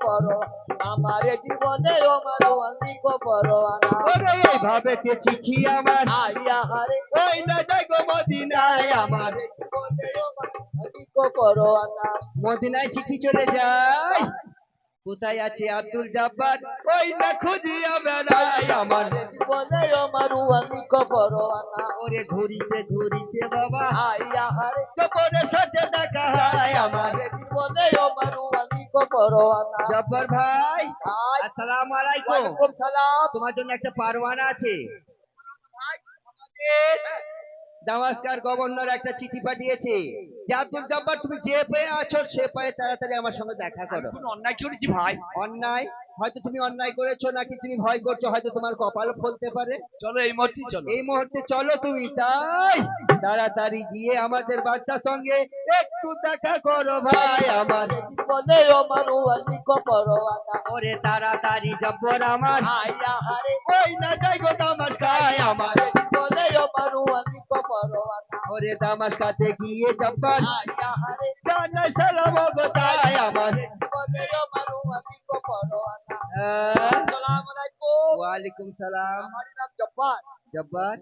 পরোয়া আমার জীবনে আমার অধিক পরোয়ানা ওরে এইভাবে চিঠি আমার আইয়া হারে ওই না যাই গো মদিনায় আমার জীবনে আমার অধিক পরোয়ানা মদিনায় চিঠি চলে যায় কোথায় আছে আব্দুল জব্বার ওই না খুঁজিয়া বেড়াই আমার জীবনে আমার অধিক পরোয়ানা ওরে ঘুরিতে ঘুরিতে বাবা আইয়া হারে গোপনের সাথে দেখা হয় আমার জীবনে আমার অধিক পরোয়ানা জব্বার ভাই ভাই আসসালামু আলাইকুম ওয়ালাইকুম সালাম তোমার জন্য একটা পারওয়ানা আছে আমাদের দামাস্কার গভর্নর একটা চিঠি পাঠিয়েছে যে আব্দুল জব্বার তুমি যে পেয়ে আছো সে পায়ে তাড়াতাড়ি আমার সঙ্গে দেখা করো কোন অন্যায় করেছি ভাই অন্যায় হয়তো তুমি অন্যায় করেছো নাকি তুমি ভয় করছো হয়তো তোমার কপালও ফলতে পারে চলো এই মুহূর্তে চলো এই মুহূর্তে চলো তুমি তাই তাড়াতাড়ি গিয়ে আমাদের বাচ্চার সঙ্গে একটু দেখা করো ভাই আমার জীবনে আমার অধিক পরোয়ানা ওরে তাড়াতাড়ি জব্বর আমার আইয়া হারে ওই না যাই গো দামাস্কায় আমার জীবনে আমার অধিক পরোয়ানা ওরে দামাস্কাতে গিয়ে জব্বর আইয়া হারে জানাই সালাম গো তাই আমার জীবনে আমার অধিক পরোয়ানা হ্যাঁ। আসসালামু আলাইকুম ওয়ালাইকুম সালাম আমার নাম জব্বার জব্বার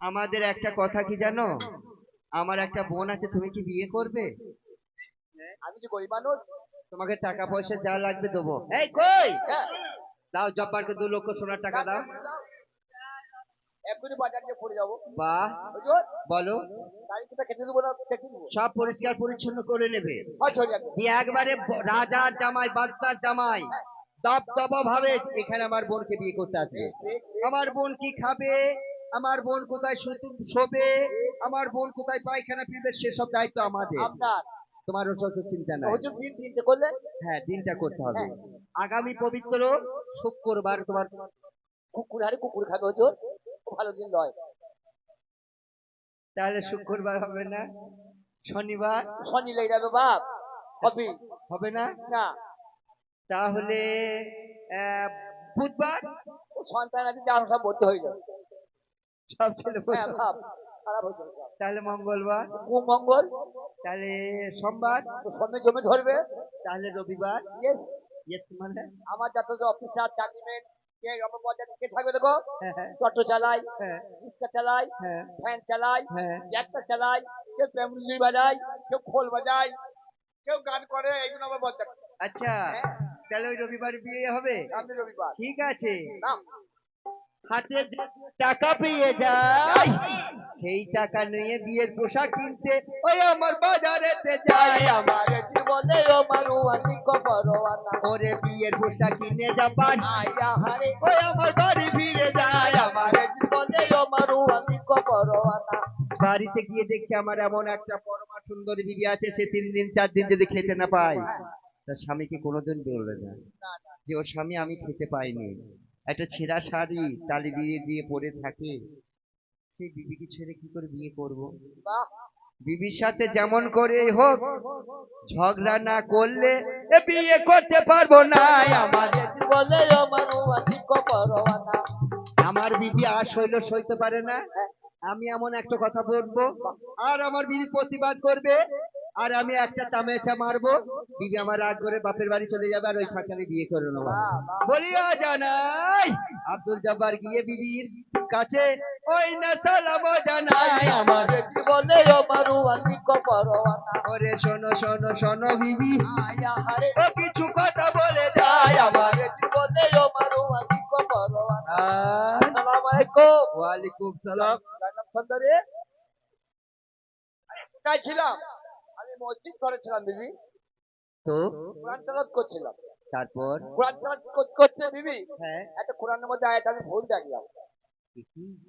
আমাদের একটা কথা কি জানো আমার একটা বোন আছে তুমি কি বিয়ে করবে আমি যে গরিব মানুষ তোমাকে টাকা পয়সা যা লাগবে দেবো এই কই হ্যাঁ দাও জব্বারকে 2 লক্ষ সোনার টাকা দাও এক্ষুনি বাজার দিয়ে পড়ে যাবো বাহ হুজুর বলো গাড়িটা খেতে দেবো না চেকিং দেবো সব পরিষ্কার পরিচ্ছন্ন করে নেবে হয়তো হয়ে যাবে দিয়ে একবারে রাজার জামাই বাদশার জামাই দবদবা ভাবে এখানে আমার বোনকে বিয়ে করতে আসবে আমার বোন কি খাবে আমার বোন কোথায় শোবে আমার বোন কোথায় পায়খানা ফিরবে সেসব দায়িত্ব আমাদের আপনার তোমার ওসব চিন্তা নাই হুজুর দিন তিনটে করলেন হ্যাঁ দিনটা করতে হবে আগামী পবিত্র শুক্রবার তোমার কুকুর হারে কুকুর খাবে হুজুর খুব ভালো দিন নয় তাহলে শুক্রবার হবে না শনিবার শনি লেগে যাবে বাপ হবে হবে না না তাহলে বুধবার ও সন্তান আছে যা সব ভর্তি হয়ে যাবে সব ছেলে হ্যাঁ বাপ খারাপ হয়ে যাবে তাহলে মঙ্গলবার মঙ্গল তাহলে সোমবার তো সঙ্গে জমে ধরবে তাহলে রবিবার ইয়েস ইয়েস মানে আমার যত যে অফিসার চাকরিমেন কে রমবাজার কে থাকবে দেখো হ্যাঁ হ্যাঁ টোটো চালাই হ্যাঁ রিক্সা চালাই হ্যাঁ ফ্যান চালাই হ্যাঁ ট্রাক্টর চালাই কেউ প্যামুজি বাজায় কেউ খোল বাজায় কেউ গান করে এইগুলো আমার বলতে আচ্ছা তাহলে ওই রবিবার বিয়ে হবে সামনে রবিবার ঠিক আছে নাম হাতে যে টাকা পেয়ে যাই সেই টাকা নিয়ে বিয়ের পোশাক কিনতে ওই আমার বাজারেতে যাই আমার জীবনে আমার অধিক পরোয়ানা ওরে বিয়ের পোশাক কিনে যাবান আইয়া হারে ওই আমার বাড়ি ফিরে যায় আমার জীবনে আমার অধিক পরোয়ানা বাড়িতে গিয়ে দেখছি আমার এমন একটা পরমা সুন্দরী বিবি আছে সে 3 দিন 4 দিন যদি খেতে না পায় তার স্বামীকে কোনোদিন বলবে না যে ওর স্বামী আমি খেতে পাইনি একটা ছেঁড়া শাড়ি তালি দিয়ে দিয়ে পরে থাকে সেই বিবিকে ছেড়ে কি করে বিয়ে করব বাহ বিবির সাথে যেমন করে হোক ঝগড়া না করলে এ বিয়ে করতে পারবো না আমার জীবনে আমার অধিক পরোয়ানা আমার বিবি আর সইতে পারে না আমি এমন একটা কথা বলবো আর আমার বিবি প্রতিবাদ করবে আর আমি একটা তামেচা মারবো বিবি আমার রাগ করে বাপের বাড়ি চলে যাবে আর ওই ফাঁকে আমি বিয়ে করে নেবো বলিয়া জানাই আব্দুল জব্বার গিয়ে বিবির কাছে ওই না সালাম জানাই আমার জীবনে আমার অধিক পরোয়ানা ওরে শোনো শোনো শোনো বিবি আইয়া হারে ও কিছু কথা বলে যায় আমার জীবনে আমার অধিক পরোয়ানা আর আসসালামু আলাইকুম ওয়ালাইকুম সালাম নাম সুন্দরী কোথায় ছিলাম আমি মসজিদ করেছিলাম বিবি তো কোরআন তেলাওয়াত করছিলাম তারপর কোরআন তেলাওয়াত করতে বিবি হ্যাঁ একটা কোরআনের মধ্যে আয়াত আমি ভুল দেখলাম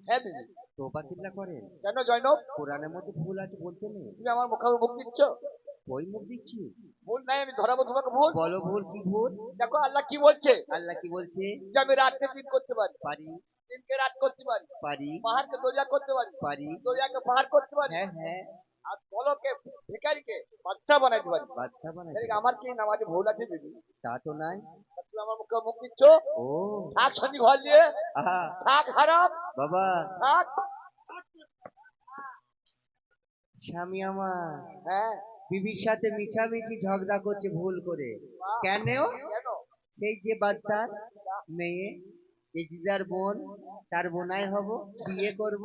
হ্যাঁ বিবি তোবা কিল্লা করেন কেন জয়নব কোরআনের মধ্যে ভুল আছে বলতে নেই তুমি আমার মুখে মুখ দিচ্ছ ওই মুখ দিচ্ছি ভুল নাই আমি ধরাবো তোমাকে ভুল বলো ভুল কি ভুল দেখো আল্লাহ কি বলছে আল্লাহ কি বলছে যে আমি রাতকে দিন করতে পারি পারি দিনকে রাত করতে পারি পারি পাহাড়কে দরিয়া করতে পারি পারি দরিয়াকে পাহাড় করতে পারি হ্যাঁ হ্যাঁ আর বলকে ভিখারিকে বাচ্চা বানাইতে পারি বাচ্চা বানাই এদিকে আমার কি নামাজে ভুল আছে বিবি তা তো নাই তুমি আমার মুখে মুখ দিচ্ছ ও থাক শনি ঘর দিয়ে আহা থাক হারাম বাবা থাক স্বামী আমার হ্যাঁ বিবির সাথে মিছামিছি ঝগড়া করছে ভুল করে। কেন? কেন? সেই যে বাচ্চার মেয়ে, এই দিদার বোন, তার বোনাই হব, বিয়ে করব।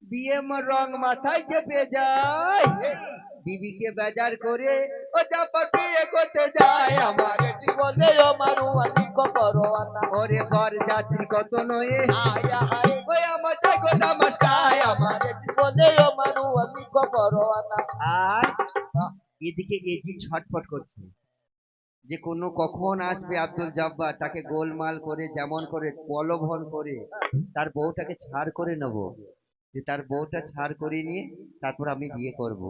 বিয়ে রং মাথায় চেপে যায়, বিবিকে বেজার করে ও জাপার বিয়ে করতে যায়। আমার জীবনে মানু আমি পরোয়ানা ওরে বর যাত্রী কত নয়ে, আয়া হায় ওই আমার জায়গা নমস্কার আমার। জীবনে মানু আমি পরোয়ানা আর এদিকে এজি ছটফট করছে যে কোনো কখন আসবে আব্দুল জব্বার, তাকে গোলমাল করে যেমন করে প্রলোভন করে তার বউটাকে ছাড় করে নেব, যে তার বউটা ছাড় করে নিয়ে তারপর আমি বিয়ে করব।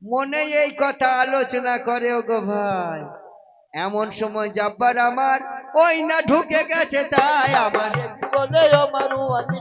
মনে এই কথা আলোচনা করে ও গো ভাই। এমন সময় জব্বার আমার ওই না ঢুকে গেছে, তাই আমার জীবনে মানু আমি